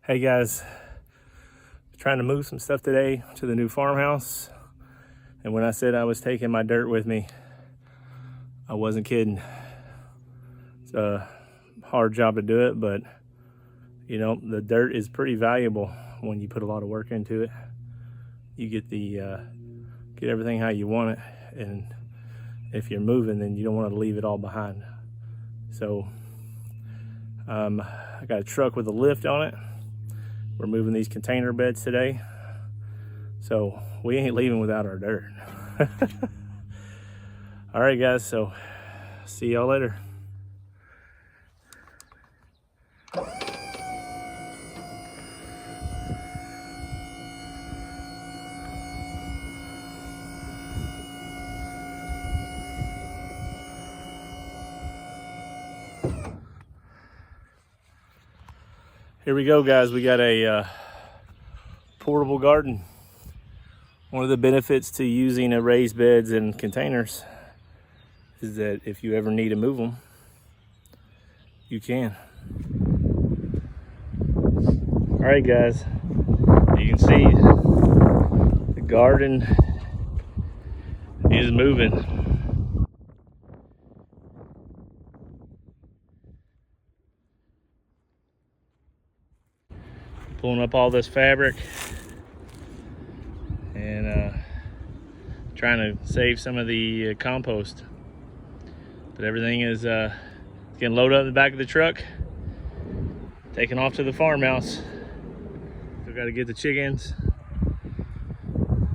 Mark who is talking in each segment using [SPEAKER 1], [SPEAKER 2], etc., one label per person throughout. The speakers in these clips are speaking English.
[SPEAKER 1] Hey guys, trying to move some stuff today to the new farmhouse. And when I said I was taking my dirt with me, I wasn't kidding. It's a hard job to do it, but you know, the dirt is pretty valuable when you put a lot of work into it. You get get everything how you want it, and if you're moving, then you don't want to leave it all behind. So I got a truck with a lift on it. We're moving these container beds today, so we ain't leaving without our dirt. All right guys, so see y'all later. Here we go guys, we got a portable garden. One of the benefits to using a raised beds and containers is that if you ever need to move them, you can. All right guys, you can see the garden is moving. Pulling up all this fabric and trying to save some of the compost. But everything is getting loaded up in the back of the truck, taking off to the farmhouse. Still got to get the chickens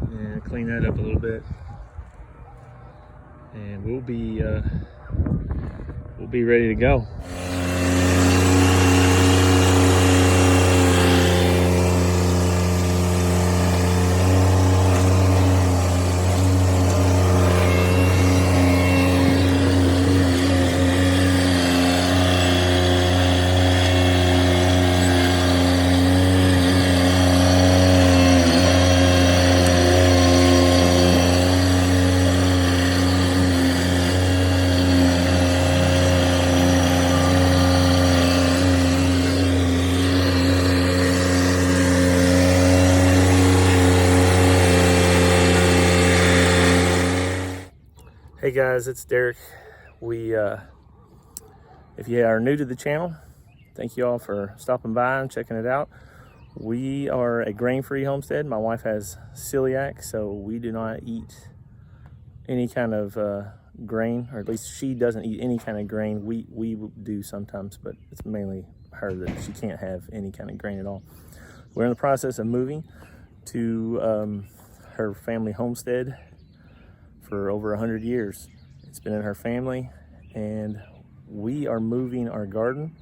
[SPEAKER 1] and clean that up a little bit, and we'll be ready to go. Hey guys, it's Derek. If you are new to the channel, thank you all for stopping by and checking it out. We are a grain-free homestead. My wife has celiac, so we do not eat any kind of grain, or at least she doesn't eat any kind of grain. We do sometimes, but it's mainly her that she can't have any kind of grain at all. We're in the process of moving to her family homestead for over 100 years. It's been in her family, and we are moving our garden.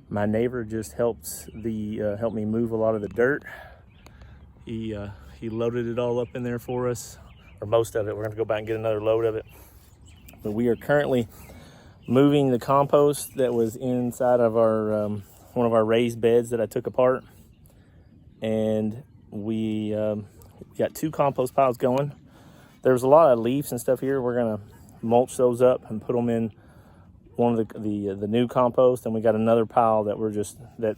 [SPEAKER 1] My neighbor just helped me move a lot of the dirt. He loaded it all up in there for us, or most of it. We're gonna go back and get another load of it. But we are currently moving the compost that was inside of our one of our raised beds that I took apart, and we got 2 compost piles going. There's a lot of leaves and stuff here. We're gonna mulch those up and put them in one of the new compost, and we got another pile that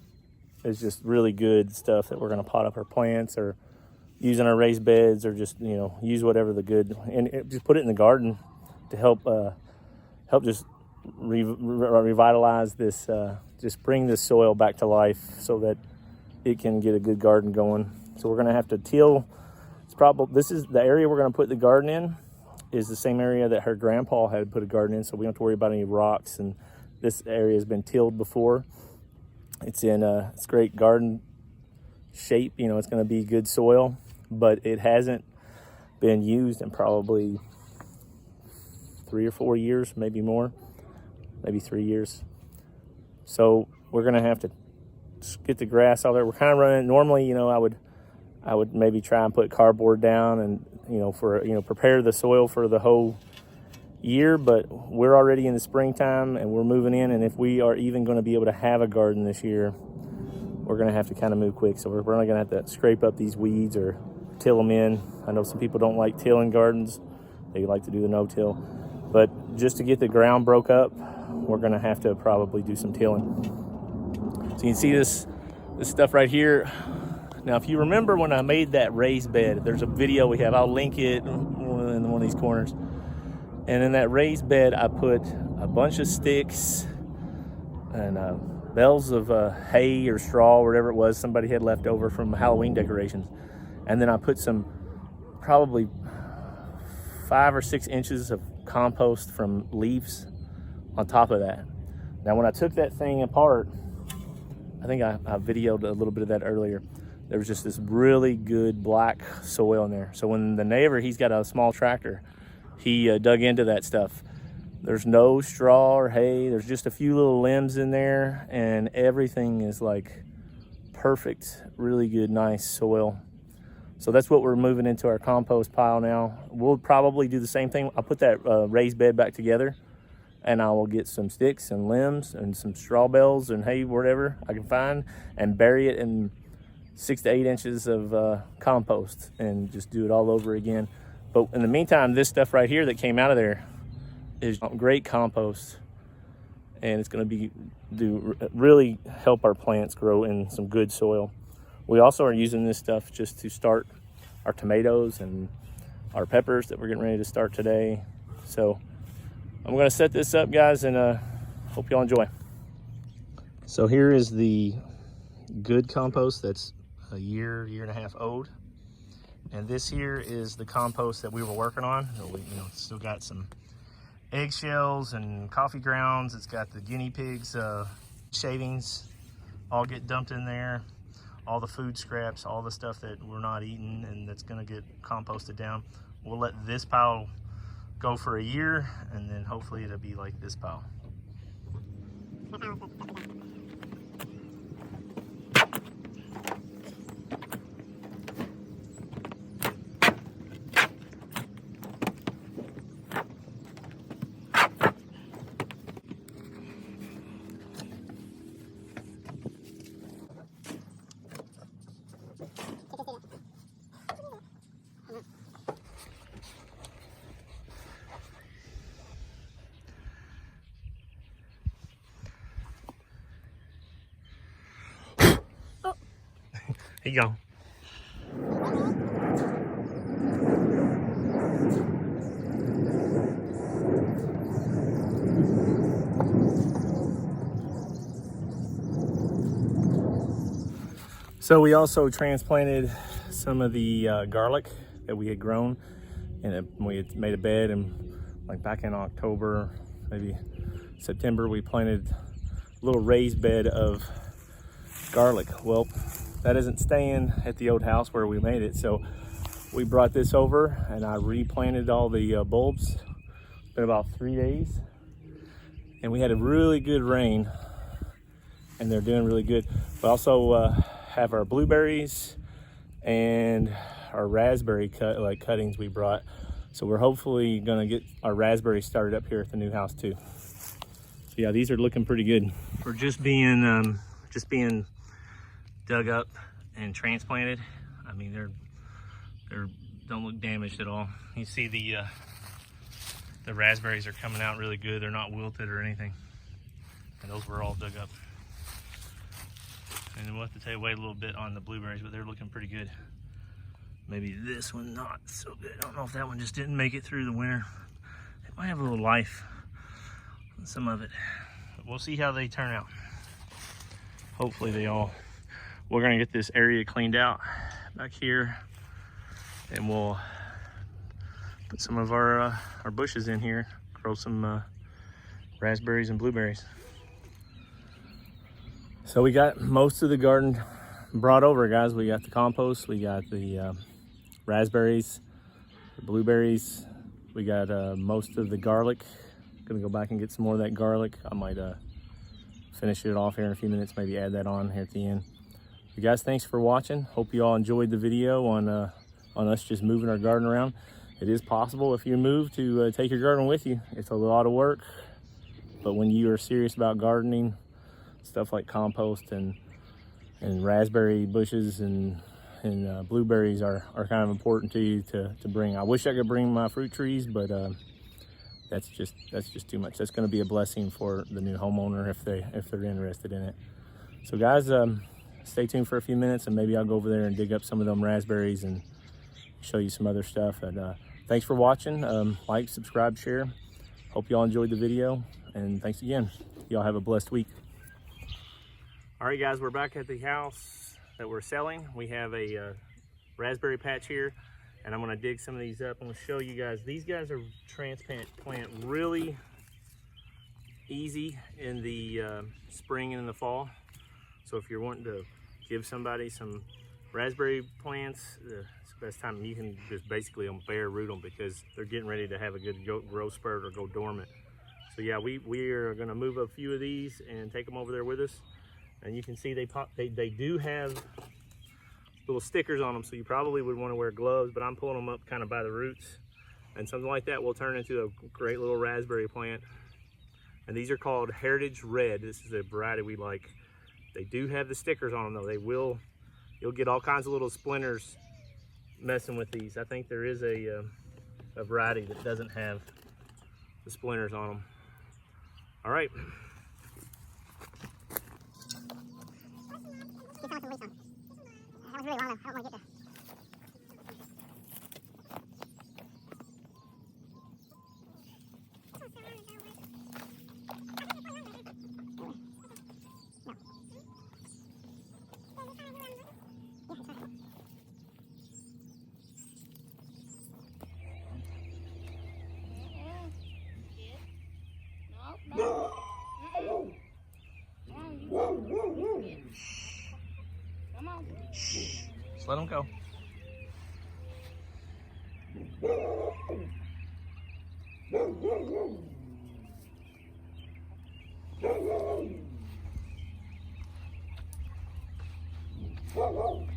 [SPEAKER 1] is just really good stuff that we're gonna pot up our plants or use in our raised beds, or just use whatever the good, and just put it in the garden to help just revitalize this, just bring this soil back to life so that it can get a good garden going. So we're gonna have to till. This is the area we're going to put the garden in, is the same area that her grandpa had put a garden in, so we don't have to worry about any rocks. And this area has been tilled before. It's in it's great garden shape. It's going to be good soil, but it hasn't been used in probably 3 or 4 years, maybe more, maybe 3 years. So we're going to have to get the grass out there. We're kind of running. Normally, I would maybe try and put cardboard down and, prepare the soil for the whole year, but we're already in the springtime and we're moving in. And if we are even going to be able to have a garden this year, we're going to have to kind of move quick. So we're only going to have to scrape up these weeds or till them in. I know some people don't like tilling gardens. They like to do the no-till. But just to get the ground broke up, we're going to have to probably do some tilling. So you can see this This stuff right here. Now, if you remember when I made that raised bed, there's a video we have. I'll link it in one of these corners. And in that raised bed, I put a bunch of sticks and bales of hay or straw, or whatever it was somebody had left over from Halloween decorations. And then I put some probably 5 or 6 inches of compost from leaves on top of that. Now, when I took that thing apart, I think I videoed a little bit of that earlier. There was just this really good black soil in there. So when the neighbor, he's got a small tractor, he dug into that stuff. There's no straw or hay. There's just a few little limbs in there, and everything is like perfect, really good, nice soil. So that's what we're moving into our compost pile now. We'll probably do the same thing. I'll put that raised bed back together, and I will get some sticks and limbs and some straw bales and hay, whatever I can find, and bury it in 6 to 8 inches of compost and just do it all over again. But in the meantime, this stuff right here that came out of there is great compost, and it's going to really help our plants grow in some good soil. We also are using this stuff just to start our tomatoes and our peppers that we're getting ready to start today. So I'm going to set this up, guys, and hope y'all enjoy. So here is the good compost that's a year and a half old. And this here is the compost that we were working on. It's still got some eggshells and coffee grounds. It's got the guinea pigs shavings all get dumped in there, all the food scraps, all the stuff that we're not eating and that's going to get composted down. We'll let this pile go for a year, and then hopefully it'll be like this pile. Here you go. So we also transplanted some of the garlic that we had grown, and we had made a bed, and like back in October, maybe September, we planted a little raised bed of garlic. Well, that isn't staying at the old house where we made it, so we brought this over and I replanted all the bulbs. It's been about 3 days, and we had a really good rain, and they're doing really good. We also have our blueberries and our raspberry cuttings we brought, so we're hopefully gonna get our raspberries started up here at the new house too. So yeah, these are looking pretty good. We're just being dug up and transplanted. I mean, they're don't look damaged at all. You see the raspberries are coming out really good. They're not wilted or anything, and those were all dug up. And we'll have to wait a little bit on the blueberries, but they're looking pretty good. Maybe this one not so good. I don't know if that one just didn't make it through the winter. It might have a little life on some of it, but we'll see how they turn out. Hopefully they all. We're gonna get this area cleaned out back here, and we'll put some of our bushes in here, grow some raspberries and blueberries. So we got most of the garden brought over, guys. We got the compost, we got the raspberries, the blueberries, we got most of the garlic. Gonna go back and get some more of that garlic. I might finish it off here in a few minutes, maybe add that on here at the end. You guys, thanks for watching. Hope you all enjoyed the video on us just moving our garden around. It is possible if you move to take your garden with you. It's a lot of work, but when you are serious about gardening, stuff like compost and raspberry bushes and blueberries are kind of important to you to bring. I wish I could bring my fruit trees, but that's just too much. That's going to be a blessing for the new homeowner if they're interested in it. So guys, stay tuned for a few minutes and maybe I'll go over there and dig up some of them raspberries and show you some other stuff. And thanks for watching. Like, subscribe, share. Hope y'all enjoyed the video, and thanks again. Y'all have a blessed week. All right, guys, we're back at the house that we're selling. We have a raspberry patch here, and I'm gonna dig some of these up. I'm gonna show you guys. These guys are transplant really easy in the spring and in the fall. So if you're wanting to give somebody some raspberry plants, it's the best time. You can just basically bare root them because they're getting ready to have a good growth spurt or go dormant. So yeah, we are gonna move a few of these and take them over there with us. And you can see they do have little stickers on them, so you probably would want to wear gloves, but I'm pulling them up kind of by the roots. And something like that will turn into a great little raspberry plant. And these are called Heritage Red. This is a variety we like. They do have the stickers on them though. You'll get all kinds of little splinters messing with these. I think there is a variety that doesn't have the splinters on them. All right.
[SPEAKER 2] That was really long though. I don't want to get there.
[SPEAKER 3] Come on.
[SPEAKER 1] Just let them go.
[SPEAKER 3] Whoa, whoa.